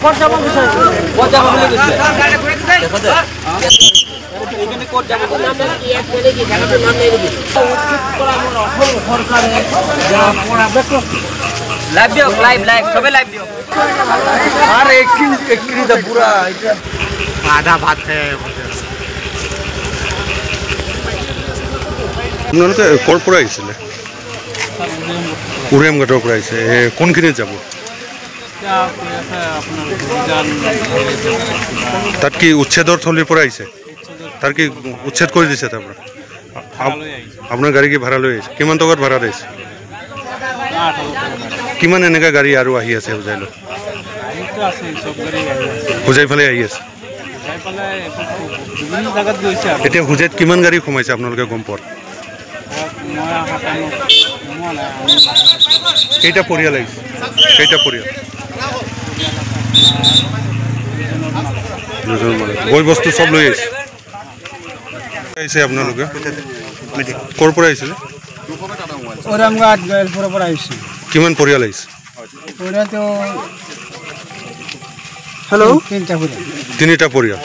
coat যাব বলে কইছে দেখো দে এখানে কোট যাব বলে নাম কি এক বলে কি জায়গাটা নাম নাই দিবি উচিত করা আমার অসল সরকারে যা পড়া দেখো লাইভ দিও লাইভ সবে লাইভ দিও আর একটি দা পুরা এটা আধা ভাত খায় আপোনালোকে ক'ৰ পৰা আহিছিলে উৰিয়ামঘাটৰ পৰা আহিছে কোনখিনিত যাব তাত কি উচ্ছেদৰ থলীৰ পৰা আহিছে তাৰ কি উচ্ছেদ কৰি দিছে তাৰ পৰা আপোনাৰ গাড়ী কি ভাড়া লৈ আহিছে কিমান টকাত ভাড়া দিছে কিমান এনেকুৱা গাড়ী আৰু আহি আছে হোজাই ফালে আহি আছে এতিয়া হোজাইত কিমান গাড়ী সোমাইছে আপোনালোকে গম পোৱা কেইটা পৰিয়াল আহিছে কেইটা পৰিয়াল বয় বস্তু চব লৈ আহিছে আপোনালোকে ক'ৰ পৰা আহিছিলে ওৰামঘাট জয়লপুৰৰ পৰা আহিছে কিমান পৰিয়াল আহিছে হেল্ল' তিনিটা পৰিয়াল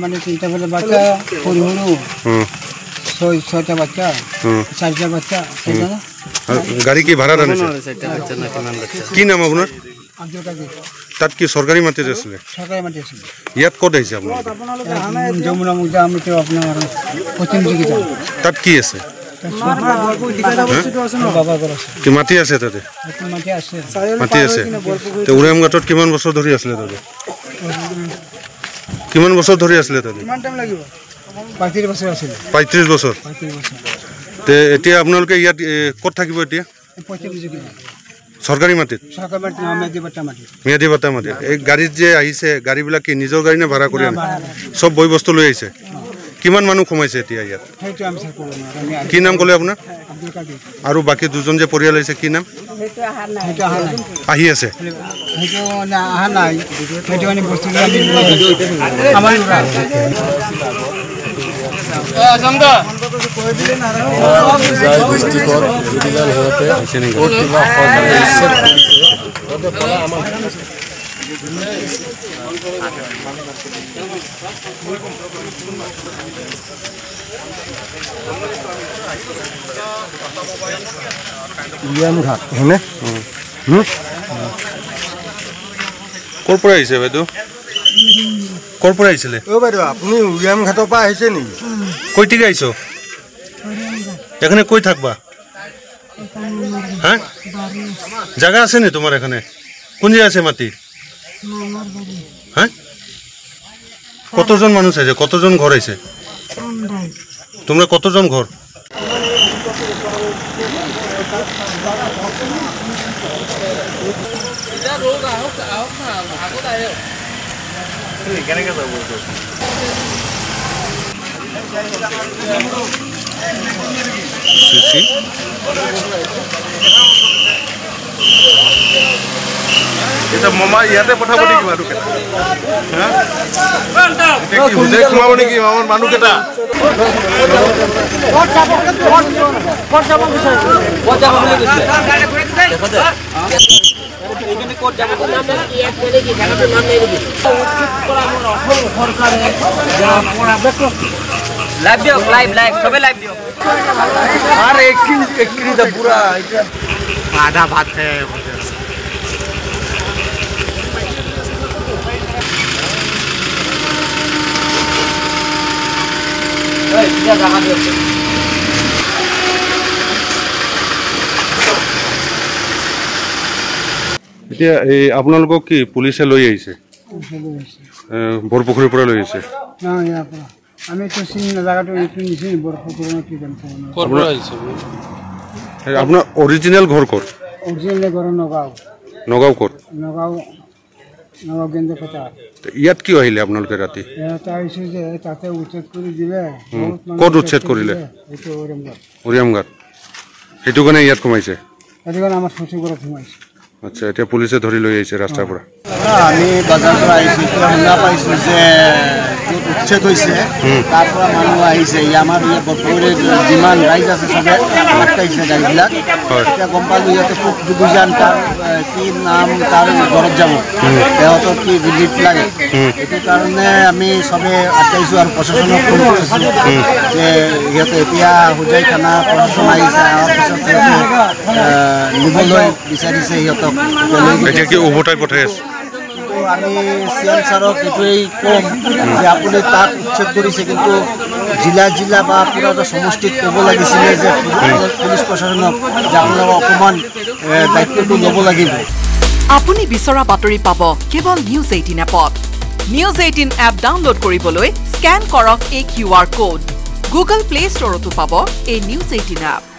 মানে তিনিটা পৰিয়াল বাচ্চা সৰু সৰু ছয়টা বাচ্চা চাৰিটা বাচ্চা গাড়ী কি ভাড়াত আনিছে কি নাম আপোনাৰ তাত কি চৰকাৰী মাটিত আছিলে ইয়াত ক'ত আহিছে আপোনালোকে যমুনা মুজা আমি তো আপোনাৰ পশ্চিম দিকে তাত কি আছে কি মাটি আছে তাতে মাটি আছে উৰিয়ামঘাটত কিমান বছৰ ধৰি আছিলে তাতে কিমান বছৰ ধৰি আছিলে তাতে 35 বছৰ তে এতিয়া আপোনালোকে ইয়াত ক'ত থাকিব এতিয়া চৰকাৰী মাটিত ম্যাদী বটা মাটি এই গাড়ীত যে আহিছে গাড়ীবিলাক কি নিজৰ গাড়ী নে ভাড়া কৰি আনে চব বয় বস্তু লৈ আহিছে কিমান মানুহ সোমাইছে এতিয়া ইয়াত কি নাম ক'লে আপোনাৰ আৰু বাকী দুজন যে পৰিয়াল আহিছে কি নাম আহি আছে উৰিয়ামঘাট হয়নে ক'ৰ পৰা আহিছে বাইদেউ ক'ৰ পৰা আহিছিলে বাইদেউ আপুনি উৰিয়ামঘাটৰ পৰা আহিছে নেকি কৈ ঠিক আহিছ এখানে কৈ থাকবা হ্যাঁ জায়গা আছে নি তোমার এখানে কোন জায়গা আছে মাটি হ্যাঁ কতজন মানুষ আছে কতজন ঘর আছে তোমরা কতজন ঘর এটা মামা ইয়াতে পঠাব নেকি মানুহকেইটা হুজাই সোমাব নেকি মামাৰ মানুহকেইটা কোট যাব বলে নাম কি এক বলে কি জায়গাটা নাম নাই দিবি উচিত করা আমার অসল সরকারে যা পড়া দেখো লাইভ দিও লাইভ সবে লাইভ দিও আর একটি দা পুরা এটা আধা ভাত খায় এই সিধা জায়গা দিও এতিয়া এই আপোনালোকক কি পুলিচে লৈ আহিছে বৰপুখুৰীৰ পৰা লৈ আহিছে আমি তো চিনি জায়গাটো একটু নিছি বৰপুখুৰী কি জানো ক'ৰ পৰা আহিছে আপোনাৰ অৰিজিনেল ঘৰ ক'ত অৰিজিনেল ঘৰ নগাঁও ক'ত নগাঁও গেন্দকটা ইয়াত কিয় আহিলে আপোনালোকে ৰাতি ইয়াত আহিছে যে তাতে উচ্ছেদ কৰি দিলে ক'ত উচ্ছেদ কৰিলে উৰিয়ামঘাট সেইটো কাৰণে ইয়াত সোমাইছে সেইটো কাৰণে আমাৰ শ্বশুৰ ঘৰত সোমাইছে আচ্ছা এতিয়া পুলিচে ধৰি লৈ আহিছে ৰাস্তাৰ পৰা আমি বাজাৰৰ পৰা আহিছোঁ শুনা পাইছোঁ যে য'ত উচ্ছেদ হৈছে তাৰ পৰা মানুহ আহিছে আমাৰ ইয়াত বৰপেটাৰ যিমান ৰাইজ আছে চবে আটকাইছে গাড়ীবিলাক এতিয়া গম পালোঁ ইয়াতে খুব দুবিজান তাৰ কি নাম তাৰ ঘৰত যাব সিহঁতৰ কি ৰিলিফ লাগে এইটো কাৰণে আমি চবে আটকাইছোঁ আৰু প্ৰশাসনক ফোন কৰিছোঁ যে সিহঁতে এতিয়া হোজাই থানা প্ৰশাসন আহিছে অহাৰ পিছত নিবলৈ বিচাৰিছে সিহঁতক এতিয়া কি উভতাই পঠাই আছে আমি চিএম ছাৰক এইটোৱেই ক'ম যে আপুনি তাক উচ্ছেদ কৰিছে কিন্তু জিলা বা পুৰা সমষ্টিত ক'ব লাগিছিলে যে পুলিচ প্ৰশাসনক যে আপোনালোকে অকণমান দায়িত্বটো ল'ব লাগিব আপুনি বিচৰা বাতৰি পাব কেৱল নিউজ 18 এপত নিউজ 18 এপ ডাউনলোড কৰিবলৈ স্কেন কৰক এই QR কোড গুগল প্লে ষ্টৰতো পাব এই নিউজ 18 এপ